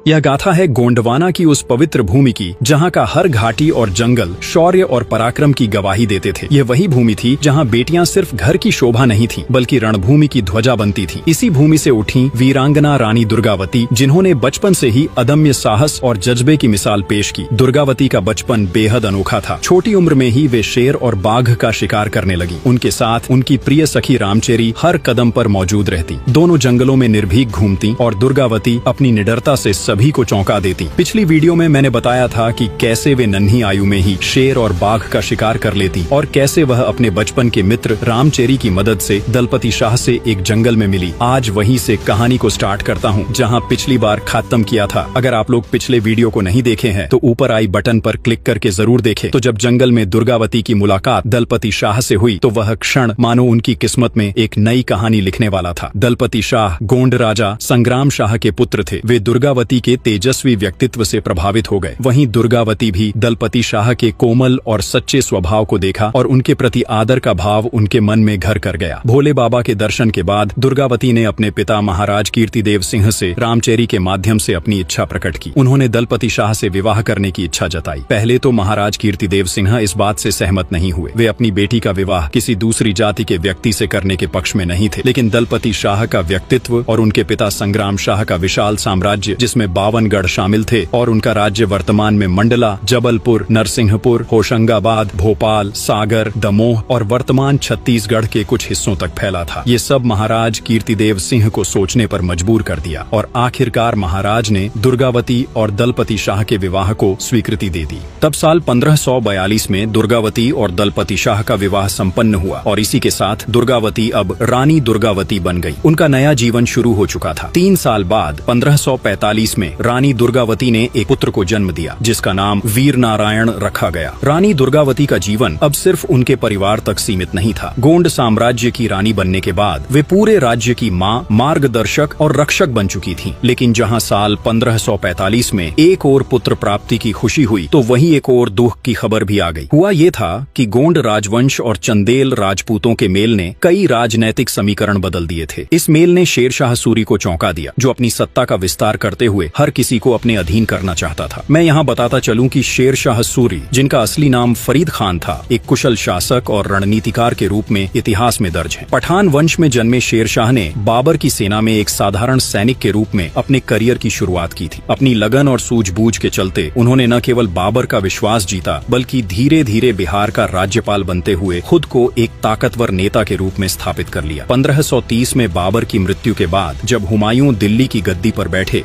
यह गाथा है गोंडवाना की उस पवित्र भूमि की जहाँ का हर घाटी और जंगल शौर्य और पराक्रम की गवाही देते थे। यह वही भूमि थी जहाँ बेटियां सिर्फ घर की शोभा नहीं थी बल्कि रणभूमि की ध्वजा बनती थी। इसी भूमि से उठी वीरांगना रानी दुर्गावती, जिन्होंने बचपन से ही अदम्य साहस और जज्बे की मिसाल पेश की। दुर्गावती का बचपन बेहद अनोखा था। छोटी उम्र में ही वे शेर और बाघ का शिकार करने लगी। उनके साथ उनकी प्रिय सखी रामचेरी हर कदम पर मौजूद रहती। दोनों जंगलों में निर्भीक घूमती और दुर्गावती अपनी निडरता से सभी को चौंका देती। पिछली वीडियो में मैंने बताया था कि कैसे वे नन्ही आयु में ही शेर और बाघ का शिकार कर लेती और कैसे वह अपने बचपन के मित्र रामचेरी की मदद से दलपति शाह से एक जंगल में मिली। आज वहीं से कहानी को स्टार्ट करता हूँ जहाँ पिछली बार खत्म किया था। अगर आप लोग पिछले वीडियो को नहीं देखे हैं तो ऊपर आई बटन पर क्लिक करके जरूर देखें। तो जब जंगल में दुर्गावती की मुलाकात दलपति शाह से हुई तो वह क्षण मानो उनकी किस्मत में एक नई कहानी लिखने वाला था। दलपति शाह गोंड राजा संग्राम शाह के पुत्र थे। वे दुर्गावती के तेजस्वी व्यक्तित्व से प्रभावित हो गए। वहीं दुर्गावती भी दलपति शाह के कोमल और सच्चे स्वभाव को देखा और उनके प्रति आदर का भाव उनके मन में घर कर गया। भोले बाबा के दर्शन के बाद दुर्गावती ने अपने पिता महाराज कीर्तिदेव सिंह से रामचेरी के माध्यम से अपनी इच्छा प्रकट की। उन्होंने दलपति शाह से विवाह करने की इच्छा जताई। पहले तो महाराज कीर्तिदेव सिंह इस बात से सहमत नहीं हुए। वे अपनी बेटी का विवाह किसी दूसरी जाति के व्यक्ति से करने के पक्ष में नहीं थे, लेकिन दलपति शाह का व्यक्तित्व और उनके पिता संग्राम शाह का विशाल साम्राज्य जिसमें 52 गढ़ शामिल थे और उनका राज्य वर्तमान में मंडला, जबलपुर, नरसिंहपुर, होशंगाबाद, भोपाल, सागर, दमोह और वर्तमान छत्तीसगढ़ के कुछ हिस्सों तक फैला था। ये सब महाराज कीर्तिदेव सिंह को सोचने पर मजबूर कर दिया और आखिरकार महाराज ने दुर्गावती और दलपति शाह के विवाह को स्वीकृति दे दी। तब साल 1542 में दुर्गावती और दलपति शाह का विवाह संपन्न हुआ और इसी के साथ दुर्गावती अब रानी दुर्गावती बन गई। उनका नया जीवन शुरू हो चुका था। 3 साल बाद 1545 में रानी दुर्गावती ने एक पुत्र को जन्म दिया जिसका नाम वीर नारायण रखा गया। रानी दुर्गावती का जीवन अब सिर्फ उनके परिवार तक सीमित नहीं था। गोंड साम्राज्य की रानी बनने के बाद वे पूरे राज्य की माँ, मार्गदर्शक और रक्षक बन चुकी थीं। लेकिन जहाँ साल 1545 में एक और पुत्र प्राप्ति की खुशी हुई तो वहीं एक और दुख की खबर भी आ गई। हुआ ये था कि गोंड राजवंश और चंदेल राजपूतों के मेल ने कई राजनैतिक समीकरण बदल दिए थे। इस मेल ने शेरशाह सूरी को चौंका दिया, जो अपनी सत्ता का विस्तार करते हुए हर किसी को अपने अधीन करना चाहता था। मैं यहाँ बताता चलूं कि शेरशाह सूरी, जिनका असली नाम फरीद खान था, एक कुशल शासक और रणनीतिकार के रूप में इतिहास में दर्ज है। पठान वंश में जन्मे शेरशाह ने बाबर की सेना में एक साधारण सैनिक के रूप में अपने करियर की शुरुआत की थी। अपनी लगन और सूझबूझ के चलते उन्होंने न केवल बाबर का विश्वास जीता बल्कि धीरे धीरे बिहार का राज्यपाल बनते हुए खुद को एक ताकतवर नेता के रूप में स्थापित कर लिया। 1530 में बाबर की मृत्यु के बाद जब हुमायूं दिल्ली की गद्दी पर बैठे,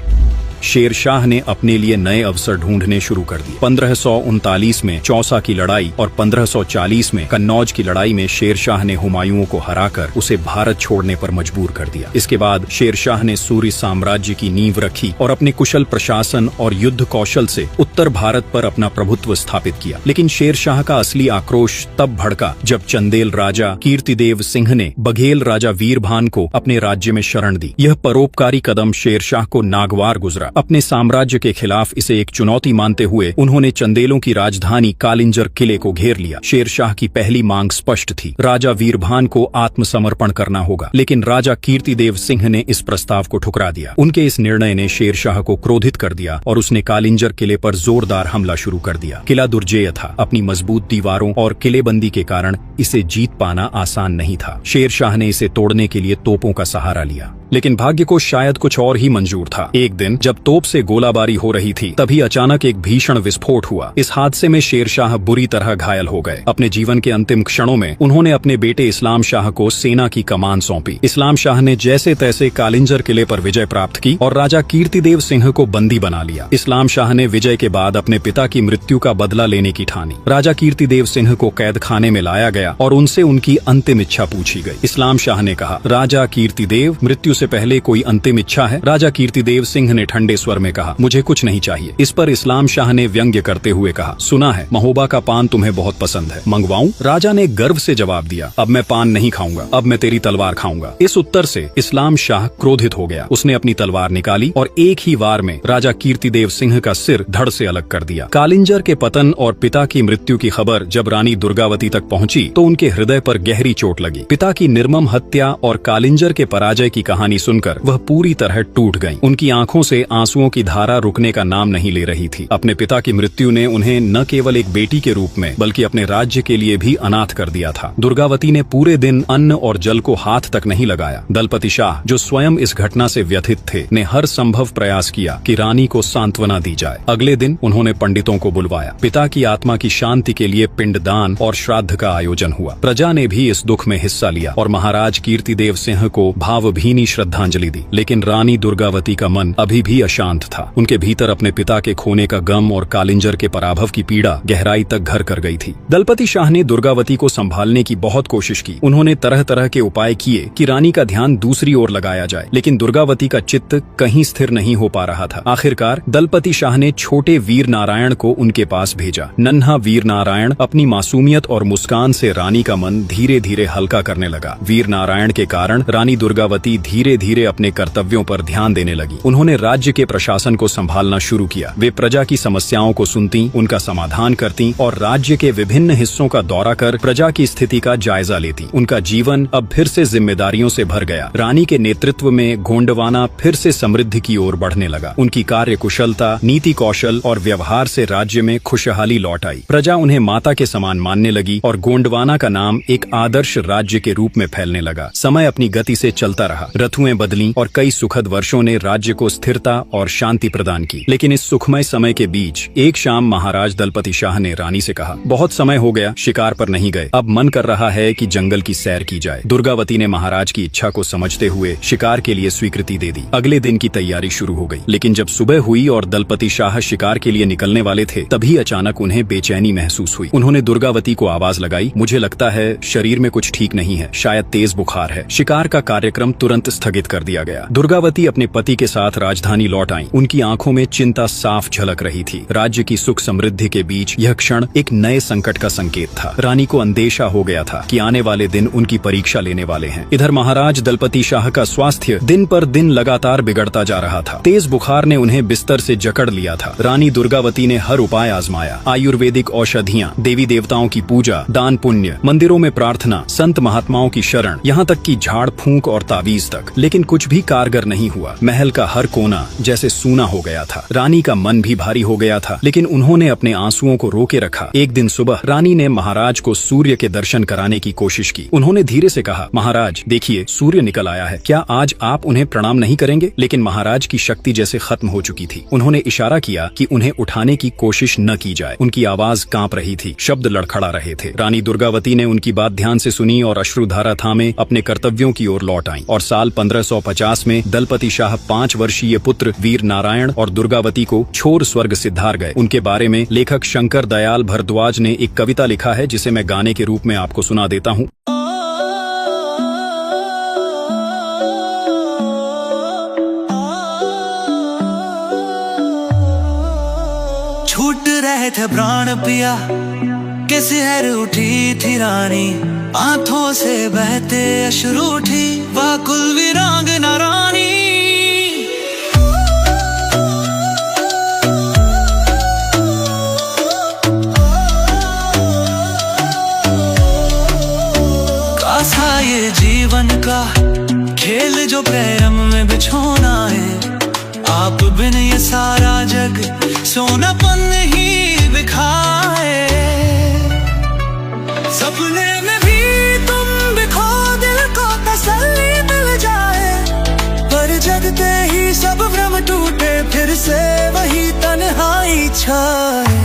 शेरशाह ने अपने लिए नए अवसर ढूंढने शुरू कर दिए। 1539 में चौसा की लड़ाई और 1540 में कन्नौज की लड़ाई में शेरशाह ने हुमायूं को हराकर उसे भारत छोड़ने पर मजबूर कर दिया। इसके बाद शेरशाह ने सूरी साम्राज्य की नींव रखी और अपने कुशल प्रशासन और युद्ध कौशल से उत्तर भारत पर अपना प्रभुत्व स्थापित किया। लेकिन शेरशाह का असली आक्रोश तब भड़का जब चंदेल राजा कीर्तिदेव सिंह ने बघेल राजा वीरभान को अपने राज्य में शरण दी। यह परोपकारी कदम शेरशाह को नागवार गुजरा। अपने साम्राज्य के खिलाफ इसे एक चुनौती मानते हुए उन्होंने चंदेलों की राजधानी कालिंजर किले को घेर लिया। शेरशाह की पहली मांग स्पष्ट थी, राजा वीरभान को आत्मसमर्पण करना होगा। लेकिन राजा कीर्तिदेव सिंह ने इस प्रस्ताव को ठुकरा दिया। उनके इस निर्णय ने शेरशाह को क्रोधित कर दिया और उसने कालिंजर किले पर जोरदार हमला शुरू कर दिया। किला दुर्जेय था। अपनी मजबूत दीवारों और किलेबंदी के कारण इसे जीत पाना आसान नहीं था। शेरशाह ने इसे तोड़ने के लिए तोपों का सहारा लिया, लेकिन भाग्य को शायद कुछ और ही मंजूर था। एक दिन जब तोप से गोलाबारी हो रही थी तभी अचानक एक भीषण विस्फोट हुआ। इस हादसे में शेरशाह बुरी तरह घायल हो गए। अपने जीवन के अंतिम क्षणों में उन्होंने अपने बेटे इस्लाम शाह को सेना की कमान सौंपी। इस्लाम शाह ने जैसे तैसे कालिंजर किले पर विजय प्राप्त की और राजा कीर्तिदेव सिंह को बंदी बना लिया। इस्लाम शाह ने विजय के बाद अपने पिता की मृत्यु का बदला लेने की ठानी। राजा कीर्तिदेव सिंह को कैद खाने में लाया गया और उनसे उनकी अंतिम इच्छा पूछी गई। इस्लाम शाह ने कहा, राजा कीर्तिदेव, मृत्यु से पहले कोई अंतिम इच्छा है? राजा कीर्तिदेव सिंह ने ठंडे स्वर में कहा, मुझे कुछ नहीं चाहिए। इस पर इस्लाम शाह ने व्यंग्य करते हुए कहा, सुना है महोबा का पान तुम्हें बहुत पसंद है, मंगवाऊं? राजा ने गर्व से जवाब दिया, अब मैं पान नहीं खाऊंगा, अब मैं तेरी तलवार खाऊंगा। इस उत्तर से इस्लाम शाह क्रोधित हो गया। उसने अपनी तलवार निकाली और एक ही वार में राजा कीर्तिदेव सिंह का सिर धड़ से अलग कर दिया। कालिंजर के पतन और पिता की मृत्यु की खबर जब रानी दुर्गावती तक पहुंची तो उनके हृदय पर गहरी चोट लगी। पिता की निर्मम हत्या और कालिंजर के पराजय की कहानी कहानी सुनकर वह पूरी तरह टूट गईं। उनकी आंखों से आंसुओं की धारा रुकने का नाम नहीं ले रही थी। अपने पिता की मृत्यु ने उन्हें न केवल एक बेटी के रूप में बल्कि अपने राज्य के लिए भी अनाथ कर दिया था। दुर्गावती ने पूरे दिन अन्न और जल को हाथ तक नहीं लगाया। दलपति शाह, जो स्वयं इस घटना से व्यथित थे, ने हर संभव प्रयास किया कि रानी को सांत्वना दी जाए। अगले दिन उन्होंने पंडितों को बुलवाया। पिता की आत्मा की शांति के लिए पिंडदान और श्राद्ध का आयोजन हुआ। प्रजा ने भी इस दुख में हिस्सा लिया और महाराज कीर्तिदेव सिंह को भावभीनी श्रद्धांजलि दी। लेकिन रानी दुर्गावती का मन अभी भी अशांत था। उनके भीतर अपने पिता के खोने का गम और कालिंजर के पराभव की पीड़ा गहराई तक घर कर गई थी। दलपति शाह ने दुर्गावती को संभालने की बहुत कोशिश की। उन्होंने तरह तरह के उपाय किए कि रानी का ध्यान दूसरी ओर लगाया जाए, लेकिन दुर्गावती का चित्त कहीं स्थिर नहीं हो पा रहा था। आखिरकार दलपति शाह ने छोटे वीर नारायण को उनके पास भेजा। नन्हा वीर नारायण अपनी मासूमियत और मुस्कान से रानी का मन धीरे धीरे हल्का करने लगा। वीर नारायण के कारण रानी दुर्गावती धीरे धीरे अपने कर्तव्यों पर ध्यान देने लगी। उन्होंने राज्य के प्रशासन को संभालना शुरू किया। वे प्रजा की समस्याओं को सुनती, उनका समाधान करती और राज्य के विभिन्न हिस्सों का दौरा कर प्रजा की स्थिति का जायजा लेती। उनका जीवन अब फिर से जिम्मेदारियों से भर गया। रानी के नेतृत्व में गोंडवाना फिर से समृद्धि की ओर बढ़ने लगा। उनकी कार्य कुशलता, नीति कौशल और व्यवहार से राज्य में खुशहाली लौट आई। प्रजा उन्हें माता के समान मानने लगी और गोंडवाना का नाम एक आदर्श राज्य के रूप में फैलने लगा। समय अपनी गति से चलता रहा। ऋतुएं बदलीं और कई सुखद वर्षों ने राज्य को स्थिरता और शांति प्रदान की। लेकिन इस सुखमय समय के बीच एक शाम महाराज दलपति शाह ने रानी से कहा, बहुत समय हो गया शिकार पर नहीं गए, अब मन कर रहा है कि जंगल की सैर की जाए। दुर्गावती ने महाराज की इच्छा को समझते हुए शिकार के लिए स्वीकृति दे दी। अगले दिन की तैयारी शुरू हो गई। लेकिन जब सुबह हुई और दलपति शाह शिकार के लिए निकलने वाले थे, तभी अचानक उन्हें बेचैनी महसूस हुई। उन्होंने दुर्गावती को आवाज लगाई, मुझे लगता है शरीर में कुछ ठीक नहीं है, शायद तेज बुखार है। शिकार का कार्यक्रम तुरंत स्थगित कर दिया गया। दुर्गावती अपने पति के साथ राजधानी लौट आईं। उनकी आंखों में चिंता साफ झलक रही थी। राज्य की सुख समृद्धि के बीच यह क्षण एक नए संकट का संकेत था। रानी को अंदेशा हो गया था कि आने वाले दिन उनकी परीक्षा लेने वाले हैं। इधर महाराज दलपति शाह का स्वास्थ्य दिन पर दिन लगातार बिगड़ता जा रहा था। तेज बुखार ने उन्हें बिस्तर से जकड़ लिया था। रानी दुर्गावती ने हर उपाय आजमाया। आयुर्वेदिक औषधियां, देवी देवताओं की पूजा, दान पुण्य, मंदिरों में प्रार्थना, संत महात्माओं की शरण, यहाँ तक कि झाड़ फूंक और तावीज तक, लेकिन कुछ भी कारगर नहीं हुआ। महल का हर कोना जैसे सूना हो गया था। रानी का मन भी भारी हो गया था, लेकिन उन्होंने अपने आंसुओं को रोके रखा। एक दिन सुबह रानी ने महाराज को सूर्य के दर्शन कराने की कोशिश की। उन्होंने धीरे से कहा, महाराज देखिए, सूर्य निकल आया है, क्या आज आप उन्हें प्रणाम नहीं करेंगे? लेकिन महाराज की शक्ति जैसे खत्म हो चुकी थी। उन्होंने इशारा किया कि उन्हें उठाने की कोशिश न की जाए। उनकी आवाज कांप रही थी, शब्द लड़खड़ा रहे थे। रानी दुर्गावती ने उनकी बात ध्यान से सुनी और अश्रुधारा थामे अपने कर्तव्यों की ओर लौट आईं। और साल 1550 में दलपति शाह 5 वर्षीय पुत्र वीर नारायण और दुर्गावती को छोड़ स्वर्ग सिद्धार गए। उनके बारे में लेखक शंकर दयाल भारद्वाज ने एक कविता लिखा है, जिसे मैं गाने के रूप में आपको सुना देता हूँ। छूट रहे थे प्राण पिया, कैसे हर उठी थी रानी, आंखों से बहते अश्रु उठी वाकुल वीरांगना रानी। कासा ये जीवन का खेल जो प्रेम में बिछोना है, आप बिन ये सारा जग सोनापन ही बिखाए। सपने में भी तुम बिखो, दिल को तसल्ली मिल जाए, पर जगते ही सब भ्रम टूटे, फिर से वही तन्हाई छाए।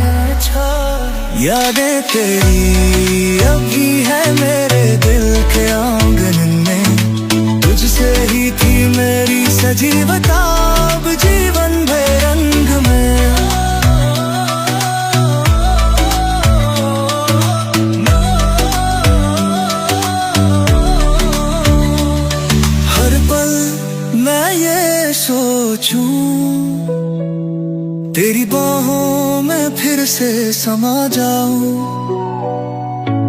यादें तेरी अभी है मेरे दिल के आंगन में, तुझसे ही थी मेरी सजी बताब जीवन भर रंग में। हर पल मैं ये सोचूं, तेरी बाहों में फिर से समा जाऊं,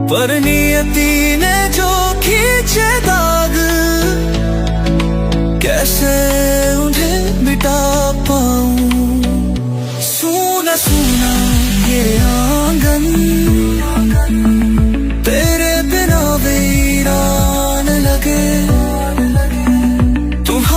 पर नियति ने जो खींचे दाग, कैसे उन्हें मिटा पाऊं। सूना सूना ये आंगन तेरे बिना वीरान लगे, तुम्हारे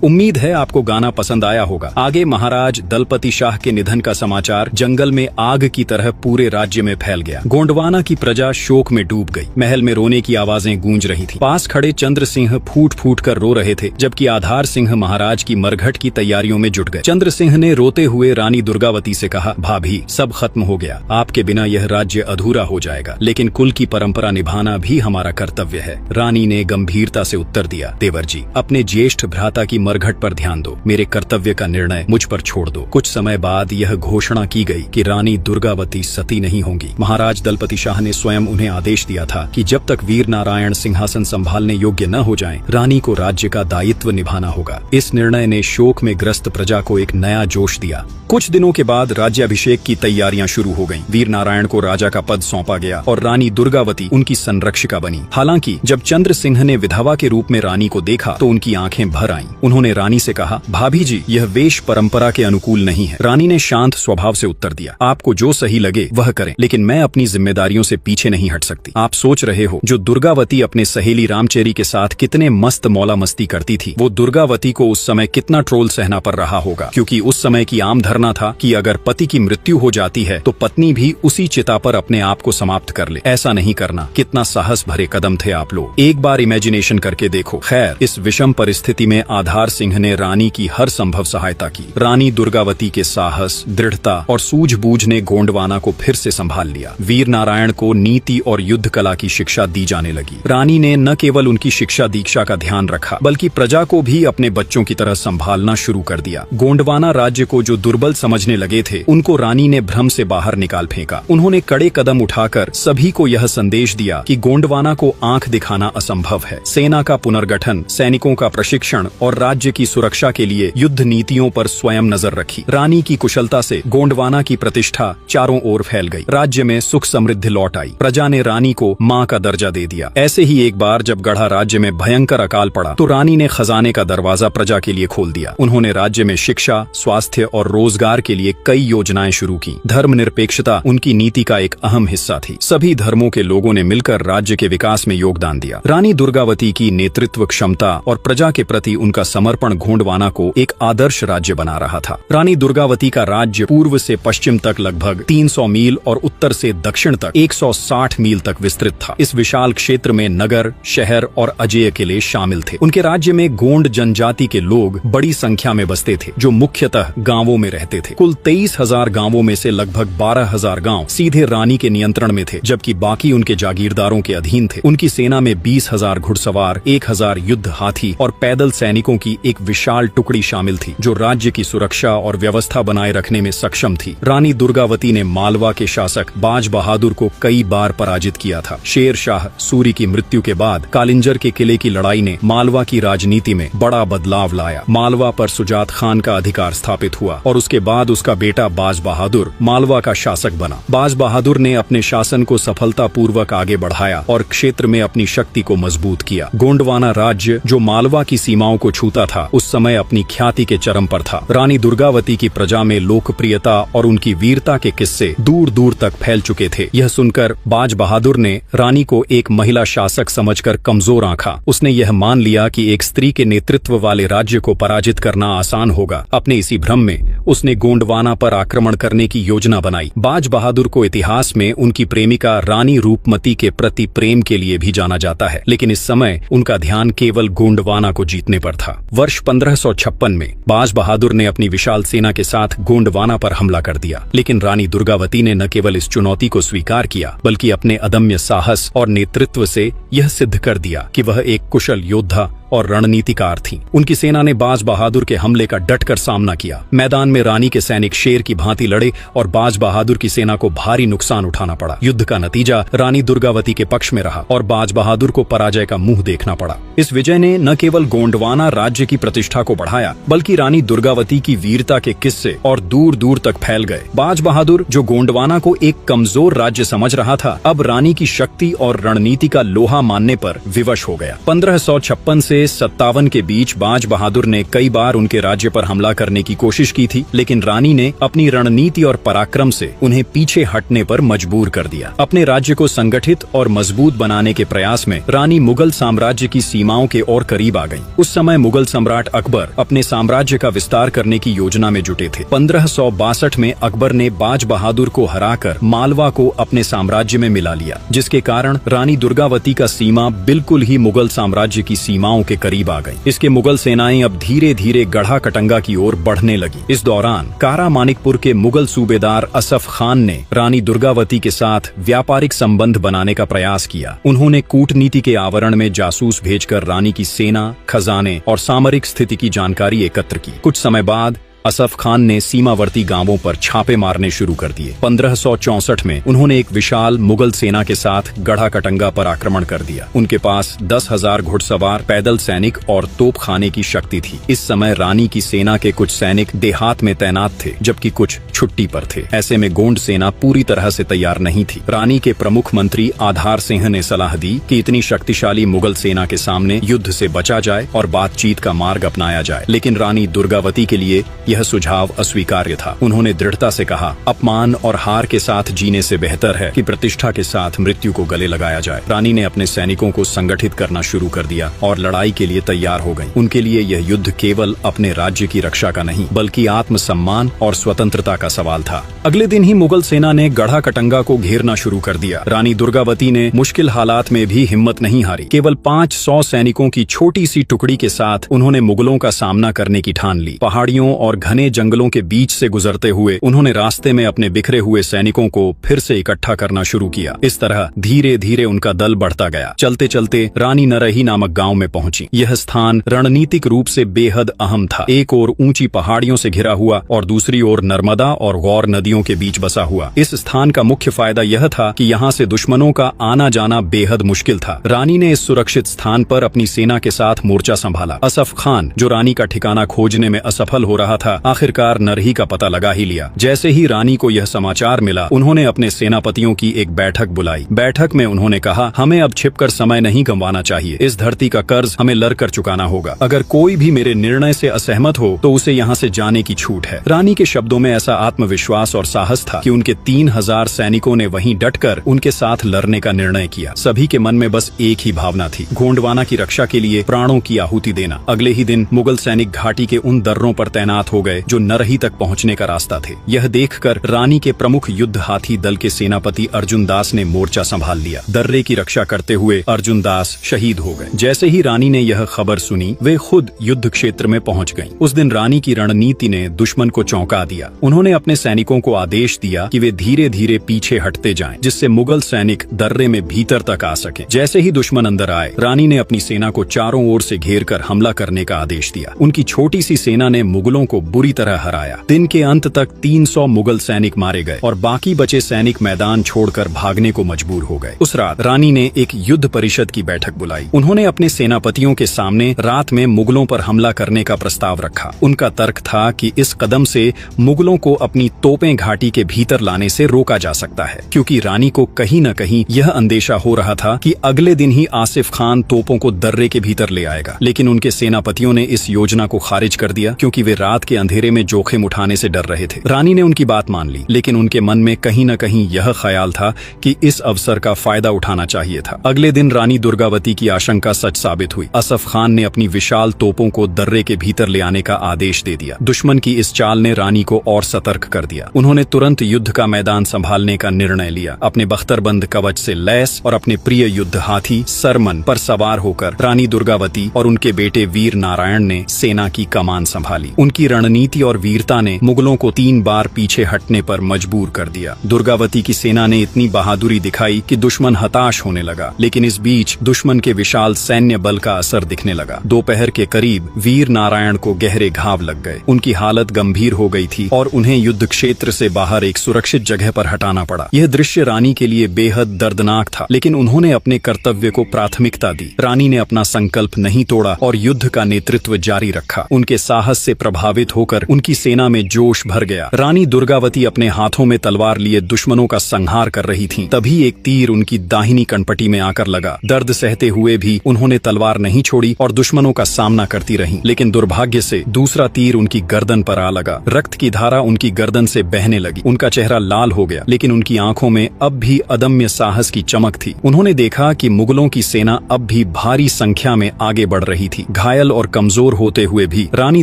उम्मीद है आपको गाना पसंद आया होगा। आगे महाराज दलपति शाह के निधन का समाचार जंगल में आग की तरह पूरे राज्य में फैल गया। गोंडवाना की प्रजा शोक में डूब गई। महल में रोने की आवाजें गूंज रही थी। पास खड़े चंद्र सिंह फूट फूट कर रो रहे थे, जबकि आधार सिंह महाराज की मरघट की तैयारियों में जुट गए। चंद्र सिंह ने रोते हुए रानी दुर्गावती से कहा, भाभी सब खत्म हो गया, आपके बिना यह राज्य अधूरा हो जाएगा, लेकिन कुल की परंपरा निभाना भी हमारा कर्तव्य है। रानी ने गंभीरता से उत्तर दिया, देवर जी अपने ज्येष्ठ भ्राता की मरघट पर ध्यान दो, मेरे कर्तव्य का निर्णय मुझ पर छोड़ दो। कुछ समय बाद यह घोषणा की गई कि रानी दुर्गावती सती नहीं होंगी। महाराज दलपति शाह ने स्वयं उन्हें आदेश दिया था कि जब तक वीर नारायण सिंहासन संभालने योग्य न हो जाएं, रानी को राज्य का दायित्व निभाना होगा। इस निर्णय ने शोक में ग्रस्त प्रजा को एक नया जोश दिया। कुछ दिनों के बाद राज्याभिषेक की तैयारियां शुरू हो गईं। वीर नारायण को राजा का पद सौंपा गया और रानी दुर्गावती उनकी संरक्षिका बनी। हालांकि जब चंद्र सिंह ने विधवा के रूप में रानी को देखा तो उनकी आंखें भर आईं। उन्होंने रानी से कहा, भाभी जी यह वेश परंपरा के अनुकूल नहीं है। रानी ने शांत स्वभाव से उत्तर दिया, आपको जो सही लगे वह करें, लेकिन मैं अपनी जिम्मेदारियों से पीछे नहीं हट सकती। आप सोच रहे हो जो दुर्गावती अपने सहेली रामचेरी के साथ कितने मस्त मौला मस्ती करती थी, वो दुर्गावती को उस समय कितना ट्रोल सहना पड़ रहा होगा, क्योंकि उस समय की आम धारणा था कि अगर पति की मृत्यु हो जाती है तो पत्नी भी उसी चिता पर अपने आप को समाप्त कर ले। ऐसा नहीं करना। कितना साहस भरे कदम थे आप लोग, एक बार इमेजिनेशन करके देखो। खैर, इस विषम परिस्थिति में आधार सिंह ने रानी की हर संभव सहायता की। रानी दुर्गावती के साहस, दृढ़ता और सूझबूझ ने गोंडवाना को फिर से संभाल लिया। वीर नारायण को नीति और युद्ध कला की शिक्षा दी जाने लगी। रानी ने न केवल उनकी शिक्षा दीक्षा का ध्यान रखा, बल्कि प्रजा को भी अपने बच्चों की तरह संभालना शुरू कर दिया। गोंडवाना राज्य को जो दुर्बल समझने लगे थे, उनको रानी ने भ्रम से बाहर निकाल फेंका। उन्होंने कड़े कदम उठाकर सभी को यह संदेश दिया कि गोंडवाना को आंख दिखाना असंभव है। सेना का पुनर्गठन, सैनिकों का प्रशिक्षण और राज्य की सुरक्षा के लिए युद्ध नीतियों पर स्वयं नजर रखी। रानी की कुशलता से गोंडवाना की प्रतिष्ठा चारों ओर फैल गई। राज्य में सुख समृद्धि लौट आई। प्रजा ने रानी को मां का दर्जा दे दिया। ऐसे ही एक बार जब गढ़ा राज्य में भयंकर अकाल पड़ा तो रानी ने खजाने का दरवाजा प्रजा के लिए खोल दिया। उन्होंने राज्य में शिक्षा, स्वास्थ्य और रोजगार के लिए कई योजनाएं शुरू की। धर्मनिरपेक्षता उनकी नीति का एक अहम हिस्सा थी। सभी धर्मों के लोगों ने मिलकर राज्य के विकास में योगदान दिया। रानी दुर्गावती की नेतृत्व क्षमता और प्रजा के प्रति उनका समर्पण गोंडवाना को एक आदर्श राज्य बना रहा था। रानी दुर्गावती का राज्य पूर्व से पश्चिम तक लगभग 300 मील और उत्तर से दक्षिण तक 160 मील तक विस्तृत था। इस विशाल क्षेत्र में नगर, शहर और अजेय किले शामिल थे। उनके राज्य में गोंड जनजाति के लोग बड़ी संख्या में बसते थे, जो मुख्यतः गांवों में रहते थे। कुल 23,000 गांवों में से लगभग 12,000 गांव सीधे रानी के नियंत्रण में थे, जबकि बाकी उनके जागीरदारों के अधीन थे। उनकी सेना में 20,000 घुड़सवार, 1,000 युद्ध हाथी और पैदल सैनिकों की एक विशाल टुकड़ी शामिल थी, जो राज्य की सुरक्षा और व्यवस्था बनाए रखने में सक्षम थी। रानी दुर्गावती ने मालवा के शासक बाज बहादुर को कई बार पराजित किया था। शेर शाह सूरी की मृत्यु के बाद कालिंजर के किले की लड़ाई ने मालवा की राजनीति में बड़ा बदलाव लाया। मालवा पर सुजात खान का अधिकार स्थापित हुआ और उसके बाद उसका बेटा बाज बहादुर मालवा का शासक बना। बाज बहादुर ने अपने शासन को सफलतापूर्वक आगे बढ़ाया और क्षेत्र में अपनी शक्ति को मजबूत किया। गोंडवाना राज्य, जो मालवा की सीमाओं को छूता था, उस समय अपनी ख्याति के चरम पर था। रानी दुर्गावती की प्रजा में लोकप्रियता और उनकी वीरता के किस्से दूर दूर तक फैल चुके थे। यह सुनकर बाज बहादुर ने रानी को एक महिला शासक समझकर कमजोर आंका। उसने यह मान लिया कि एक स्त्री के नेतृत्व वाले राज्य को पराजित करना आसान होगा। अपने इसी भ्रम में उसने गोंडवाना पर आक्रमण करने की योजना बनाई। बाज बहादुर को इतिहास में उनकी प्रेमिका रानी रूपमती के प्रति प्रेम के लिए भी जाना जाता है, लेकिन इस समय उनका ध्यान केवल गोंडवाना को जीतने पर था। वर्ष 1556 में बाज बहादुर ने अपनी विशाल सेना के साथ गोंडवाना पर हमला कर दिया, लेकिन रानी दुर्गावती ने न केवल इस चुनौती को स्वीकार किया, बल्कि अपने अदम्य साहस और नेतृत्व से यह सिद्ध कर दिया कि वह एक कुशल योद्धा और रणनीतिकार थी। उनकी सेना ने बाज बहादुर के हमले का डटकर सामना किया। मैदान में रानी के सैनिक शेर की भांति लड़े और बाज बहादुर की सेना को भारी नुकसान उठाना पड़ा। युद्ध का नतीजा रानी दुर्गावती के पक्ष में रहा और बाज बहादुर को पराजय का मुंह देखना पड़ा। इस विजय ने न केवल गोंडवाना राज्य की प्रतिष्ठा को बढ़ाया, बल्कि रानी दुर्गावती की वीरता के किस्से और दूर दूर तक फैल गए। बाज बहादुर, जो गोंडवाना को एक कमजोर राज्य समझ रहा था, अब रानी की शक्ति और रणनीति का लोहा मानने पर विवश हो गया। 1556 से से 57 के बीच बाज बहादुर ने कई बार उनके राज्य पर हमला करने की कोशिश की थी, लेकिन रानी ने अपनी रणनीति और पराक्रम से उन्हें पीछे हटने पर मजबूर कर दिया। अपने राज्य को संगठित और मजबूत बनाने के प्रयास में रानी मुगल साम्राज्य की सीमाओं के और करीब आ गईं। उस समय मुगल सम्राट अकबर अपने साम्राज्य का विस्तार करने की योजना में जुटे थे। 1562 में अकबर ने बाज बहादुर को हराकर मालवा को अपने साम्राज्य में मिला लिया, जिसके कारण रानी दुर्गावती का सीमा बिल्कुल ही मुगल साम्राज्य की सीमाओं के करीब आ गई। इसके मुगल सेनाएं अब धीरे धीरे गढ़ा कटंगा की ओर बढ़ने लगी। इस दौरान कारा मानिकपुर के मुगल सूबेदार असफ खान ने रानी दुर्गावती के साथ व्यापारिक संबंध बनाने का प्रयास किया। उन्होंने कूटनीति के आवरण में जासूस भेजकर रानी की सेना, खजाने और सामरिक स्थिति की जानकारी एकत्र की। कुछ समय बाद असफ खान ने सीमावर्ती गांवों पर छापे मारने शुरू कर दिए। 1564 में उन्होंने एक विशाल मुगल सेना के साथ गढ़ा कटंगा पर आक्रमण कर दिया। उनके पास 10,000 घुड़सवार, पैदल सैनिक और तोपखाने की शक्ति थी। इस समय रानी की सेना के कुछ सैनिक देहात में तैनात थे, जबकि कुछ छुट्टी पर थे। ऐसे में गोंड सेना पूरी तरह से तैयार नहीं थी। रानी के प्रमुख मंत्री आधार सिंह ने सलाह दी कि इतनी शक्तिशाली मुगल सेना के सामने युद्ध से बचा जाए और बातचीत का मार्ग अपनाया जाए, लेकिन रानी दुर्गावती के लिए यह सुझाव अस्वीकार्य था। उन्होंने दृढ़ता से कहा, अपमान और हार के साथ जीने से बेहतर है कि प्रतिष्ठा के साथ मृत्यु को गले लगाया जाए। रानी ने अपने सैनिकों को संगठित करना शुरू कर दिया और लड़ाई के लिए तैयार हो गईं। उनके लिए यह युद्ध केवल अपने राज्य की रक्षा का नहीं, बल्कि आत्मसम्मान और स्वतंत्रता का सवाल था। अगले दिन ही मुगल सेना ने गढ़ा कटंगा को घेरना शुरू कर दिया। रानी दुर्गावती ने मुश्किल हालात में भी हिम्मत नहीं हारी। केवल 500 सैनिकों की छोटी सी टुकड़ी के साथ उन्होंने मुगलों का सामना करने की ठान ली। पहाड़ियों और घने जंगलों के बीच से गुजरते हुए उन्होंने रास्ते में अपने बिखरे हुए सैनिकों को फिर से इकट्ठा करना शुरू किया। इस तरह धीरे धीरे उनका दल बढ़ता गया। चलते चलते रानी नरही नामक गांव में पहुंची। यह स्थान रणनीतिक रूप से बेहद अहम था। एक ओर ऊंची पहाड़ियों से घिरा हुआ और दूसरी ओर नर्मदा और गौर नदियों के बीच बसा हुआ। इस स्थान का मुख्य फायदा यह था कि यहाँ से दुश्मनों का आना जाना बेहद मुश्किल था। रानी ने इस सुरक्षित स्थान पर अपनी सेना के साथ मोर्चा संभाला। असफ खान, जो रानी का ठिकाना खोजने में असफल हो रहा था, आखिरकार नरही का पता लगा ही लिया। जैसे ही रानी को यह समाचार मिला, उन्होंने अपने सेनापतियों की एक बैठक बुलाई। बैठक में उन्होंने कहा, हमें अब छिपकर समय नहीं गंवाना चाहिए। इस धरती का कर्ज हमें लड़कर चुकाना होगा। अगर कोई भी मेरे निर्णय से असहमत हो तो उसे यहाँ से जाने की छूट है। रानी के शब्दों में ऐसा आत्मविश्वास और साहस था कि उनके 3000 सैनिकों ने वहीं डटकर उनके साथ लड़ने का निर्णय किया। सभी के मन में बस एक ही भावना थी, गोंडवाना की रक्षा के लिए प्राणों की आहुति देना। अगले ही दिन मुगल सैनिक घाटी के उन दर्रों पर तैनात हो गए जो नरही तक पहुंचने का रास्ता थे। यह देखकर रानी के प्रमुख युद्ध हाथी दल के सेनापति अर्जुन दास ने मोर्चा संभाल लिया। दर्रे की रक्षा करते हुए अर्जुन दास शहीद हो गए। जैसे ही रानी ने यह खबर सुनी, वे खुद युद्ध क्षेत्र में पहुंच गईं। उस दिन रानी की रणनीति ने दुश्मन को चौंका दिया। उन्होंने अपने सैनिकों को आदेश दिया कि वे धीरे धीरे पीछे हटते जाएं, जिससे मुगल सैनिक दर्रे में भीतर तक आ सकें। जैसे ही दुश्मन अंदर आए, रानी ने अपनी सेना को चारों ओर से घेरकर हमला करने का आदेश दिया। उनकी छोटी सी सेना ने मुगलों को बुरी तरह हराया। दिन के अंत तक 300 मुगल सैनिक मारे गए और बाकी बचे सैनिक मैदान छोड़कर भागने को मजबूर हो गए। उस रात रानी ने एक युद्ध परिषद की बैठक बुलाई। उन्होंने अपने सेनापतियों के सामने रात में मुगलों पर हमला करने का प्रस्ताव रखा। उनका तर्क था कि इस कदम से मुगलों को अपनी तोपें घाटी के भीतर लाने से रोका जा सकता है, क्योंकि रानी को कहीं न कहीं यह अंदेशा हो रहा था कि अगले दिन ही आसिफ खान तोपों को दर्रे के भीतर ले आएगा। लेकिन उनके सेनापतियों ने इस योजना को खारिज कर दिया, क्योंकि वे रात के अंधेरे में जोखिम उठाने से डर रहे थे। रानी ने उनकी बात मान ली, लेकिन उनके मन में कहीं न कहीं यह ख्याल था कि इस अवसर का फायदा उठाना चाहिए था। अगले दिन रानी दुर्गावती की आशंका सच साबित हुई। असफ खान ने अपनी विशाल तोपों को दर्रे के भीतर ले आने का आदेश दे दिया। दुश्मन की इस चाल ने रानी को और सतर्क कर दिया। उन्होंने तुरंत युद्ध का मैदान संभालने का निर्णय लिया। अपने बख्तरबंद कवच से लैस और अपने प्रिय युद्ध हाथी सरमन पर सवार होकर रानी दुर्गावती और उनके बेटे वीर नारायण ने सेना की कमान संभाली। उनकी रणनीति और वीरता ने मुगलों को 3 बार पीछे हटने पर मजबूर कर दिया। दुर्गावती की सेना ने इतनी बहादुरी दिखाई कि दुश्मन हताश होने लगा। लेकिन इस बीच दुश्मन के विशाल सैन्य बल का असर दिखने लगा। दोपहर के करीब वीर नारायण को गहरे घाव लग गए। उनकी हालत गंभीर हो गई थी और उन्हें युद्ध क्षेत्र से बाहर एक सुरक्षित जगह पर हटाना पड़ा। यह दृश्य रानी के लिए बेहद दर्दनाक था, लेकिन उन्होंने अपने कर्तव्य को प्राथमिकता दी। रानी ने अपना संकल्प नहीं तोड़ा और युद्ध का नेतृत्व जारी रखा। उनके साहस से प्रभावित होकर उनकी सेना में जोश भर गया। रानी दुर्गावती अपने हाथों में तलवार लिए दुश्मनों का संहार कर रही थीं। तभी एक तीर उनकी दाहिनी कनपटी में आकर लगा। दर्द सहते हुए भी उन्होंने तलवार नहीं छोड़ी और दुश्मनों का सामना करती रहीं। लेकिन दुर्भाग्य से दूसरा तीर उनकी गर्दन पर आ लगा। रक्त की धारा उनकी गर्दन से बहने लगी। उनका चेहरा लाल हो गया, लेकिन उनकी आंखों में अब भी अदम्य साहस की चमक थी। उन्होंने देखा कि मुगलों की सेना अब भी भारी संख्या में आगे बढ़ रही थी। घायल और कमजोर होते हुए भी रानी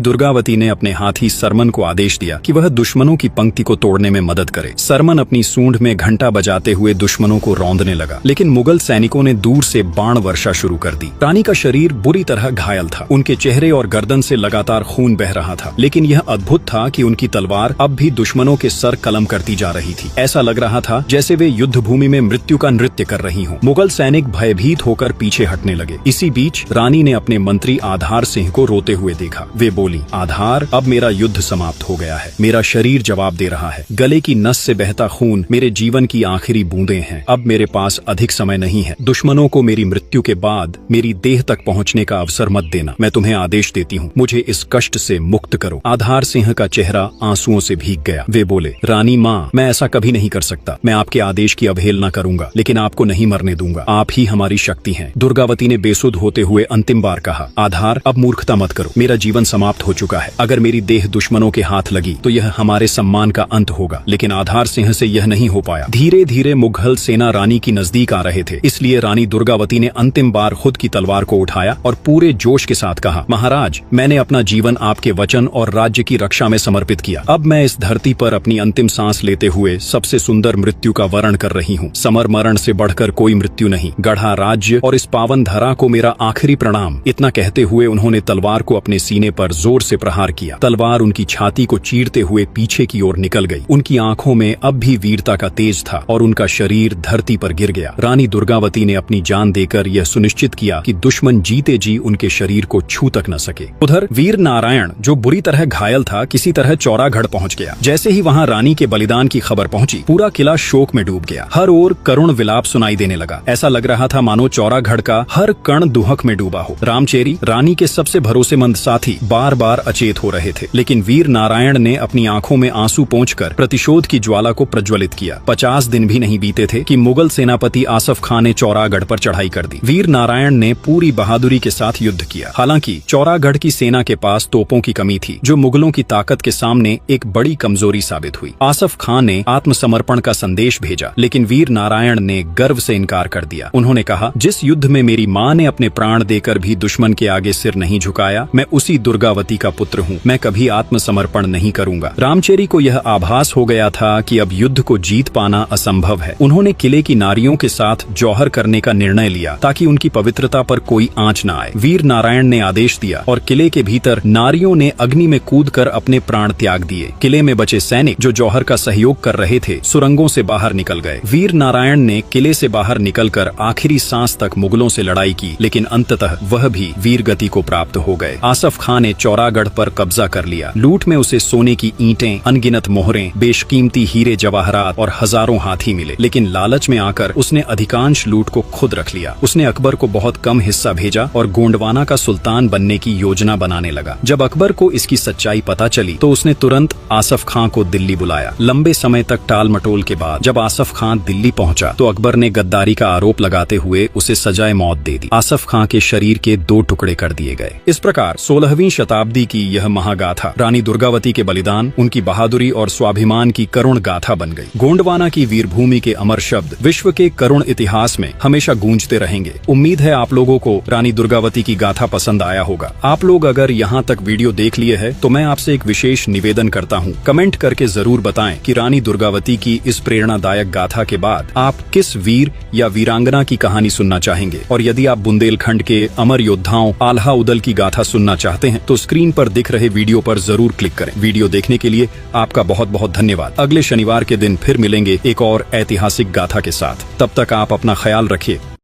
दुर्गावती ने अपने हाथी सरमन को आदेश दिया कि वह दुश्मनों की पंक्ति को तोड़ने में मदद करे। सरमन अपनी सूंड में घंटा बजाते हुए दुश्मनों को रौंदने लगा, लेकिन मुगल सैनिकों ने दूर से बाण वर्षा शुरू कर दी। रानी का शरीर बुरी तरह घायल था। उनके चेहरे और गर्दन से लगातार खून बह रहा था, लेकिन यह अद्भुत था कि उनकी तलवार अब भी दुश्मनों के सर कलम करती जा रही थी। ऐसा लग रहा था जैसे वे युद्ध भूमि में मृत्यु का नृत्य कर रही हों। मुगल सैनिक भयभीत होकर पीछे हटने लगे। इसी बीच रानी ने अपने मंत्री आधार सिंह को रोते हुए देखा। वे बोली, आधार, अब मेरा युद्ध समाप्त हो गया है। मेरा शरीर जवाब दे रहा है। गले की नस से बहता खून मेरे जीवन की आखिरी बूंदें हैं। अब मेरे पास अधिक समय नहीं है। दुश्मनों को मेरी मृत्यु के बाद मेरी देह तक पहुंचने का अवसर मत देना। मैं तुम्हें आदेश देती हूँ, मुझे इस कष्ट से मुक्त करो। आधार सिंह का चेहरा आंसुओं से भीग गया। वे बोले, रानी माँ, मैं ऐसा कभी नहीं कर सकता। मैं आपके आदेश की अवहेलना करूंगा, लेकिन आपको नहीं मरने दूंगा। आप ही हमारी शक्ति हैं। दुर्गावती ने बेसुध होते हुए अंतिम बार कहा, आधार, अब मूर्खता मत करो। मेरा जीवन समाप्त हो चुका है। अगर मेरी देह दुश्मनों के हाथ लगी तो यह हमारे सम्मान का अंत होगा। लेकिन आधार सिंह से यह नहीं हो पाया। धीरे धीरे मुगल सेना रानी की नजदीक आ रहे थे, इसलिए रानी दुर्गावती ने अंतिम बार खुद की तलवार को उठाया और पूरे जोश के साथ कहा, महाराज, मैंने अपना जीवन आपके वचन और राज्य की रक्षा में समर्पित किया। अब मैं इस धरती पर अपनी अंतिम सांस लेते हुए सबसे सुंदर मृत्यु का वर्ण कर रही हूँ। समर मरण से बढ़कर कोई मृत्यु नहीं। गढ़ा राज्य और इस पावन धरा को मेरा आखिरी प्रणाम। इतना कहते हुए उन्होंने तलवार को अपने सीने पर जोर से प्रहार किया। तलवार उनकी छाती को चीरते हुए पीछे की ओर निकल गई। उनकी आंखों में अब भी वीरता का तेज था और उनका शरीर धरती पर गिर गया। रानी दुर्गावती ने अपनी जान देकर यह सुनिश्चित किया कि दुश्मन जीते जी उनके शरीर को छू तक न सके। उधर वीर नारायण, जो बुरी तरह घायल था, किसी तरह चौरागढ़ पहुंच गया। जैसे ही वहां रानी के बलिदान की खबर पहुंची, पूरा किला शोक में डूब गया। हर ओर करुण विलाप सुनाई देने लगा। ऐसा लग रहा था मानो चौरागढ़ का हर कण दुहक में डूबा हो। रामचेरी, रानी के सबसे भरोसेमंद साथी, बार बार अचेत हो रहे थे, लेकिन वीर नारायण ने अपनी आंखों में आंसू पोंछकर प्रतिशोध की ज्वाला को प्रज्वलित किया। 50 दिन भी नहीं बीते थे कि मुगल सेनापति आसफ खान ने चौरागढ़ पर चढ़ाई कर दी। वीर नारायण ने पूरी बहादुरी के साथ युद्ध किया। हालांकि चौरागढ़ की सेना के पास तोपों की कमी थी, जो मुगलों की ताकत के सामने एक बड़ी कमजोरी साबित हुई। आसफ खान ने आत्मसमर्पण का संदेश भेजा, लेकिन वीर नारायण ने गर्व से इनकार कर दिया। उन्होंने कहा, जिस युद्ध में मेरी माँ ने अपने प्राण देकर भी दुश्मन के आगे सिर नहीं झुकाया, मैं उसी दुर्गावती का पुत्र हूँ। मैं कभी आत्मसमर्पण नहीं करूंगा। रामचेरी को यह आभास हो गया था कि अब युद्ध को जीत पाना असंभव है। उन्होंने किले की नारियों के साथ जौहर करने का निर्णय लिया ताकि उनकी पवित्रता पर कोई आंच न आए। वीर नारायण ने आदेश दिया और किले के भीतर नारियों ने अग्नि में कूदकर अपने प्राण त्याग दिए। किले में बचे सैनिक, जो जौहर का सहयोग कर रहे थे, सुरंगों से बाहर निकल गए। वीर नारायण ने किले से बाहर निकलकर आखिरी सांस तक मुगलों से लड़ाई की, लेकिन अंततः वह भी वीर गति को प्राप्त हो गए। आसफ खान ने चौरागढ़ पर कब्जा कर लिया। लूट में उसे सोने की ईंटें, अनगिनत मोहरें, बेशकीमती हीरे जवाहरात और हजारों हाथी मिले, लेकिन लालच में आकर उसने अधिकांश लूट को खुद रख लिया। उसने अकबर को बहुत कम हिस्सा भेजा और गोंडवाना का सुल्तान बनने की योजना बनाने लगा। जब अकबर को इसकी सच्चाई पता चली तो उसने तुरंत आसफ खान को दिल्ली बुलाया। लंबे समय तक टाल मटोल के बाद जब आसफ खान दिल्ली पहुंचा तो अकबर ने गद्दारी का आरोप लगाते हुए उसे सजाए मौत दे दी। आसफ खान के शरीर के 2 टुकड़े कर दिए गए। इस प्रकार 16वीं शताब्दी की यह महागाथा रानी दुर्गावती के बलिदान, उनकी बहादुरी और स्वाभिमान की करुण गाथा बन गई। गोंडवाना की वीरभूमि के अमर शब्द विश्व के करुण इतिहास में हमेशा गूंजते रहेंगे। उम्मीद है आप लोगों को रानी दुर्गावती की गाथा पसंद आया होगा। आप लोग अगर यहाँ तक वीडियो देख लिए है तो मैं आपसे एक विशेष निवेदन करता हूँ, कमेंट करके जरूर बताएं कि रानी दुर्गावती की इस प्रेरणादायक गाथा के बाद आप किस वीर या वीरांगना की कहानी सुनना चाहेंगे। और यदि आप बुंदेलखंड के अमर योद्धाओं आल्हा उदल की गाथा सुनना चाहते हैं तो स्क्रीन पर दिख रहे वीडियो पर जरूर क्लिक करें। वीडियो देखने के लिए आपका बहुत बहुत धन्यवाद। अगले शनिवार के दिन फिर मिलेंगे एक और ऐतिहासिक गाथा के साथ। तब तक आप अपना ख्याल रखिए।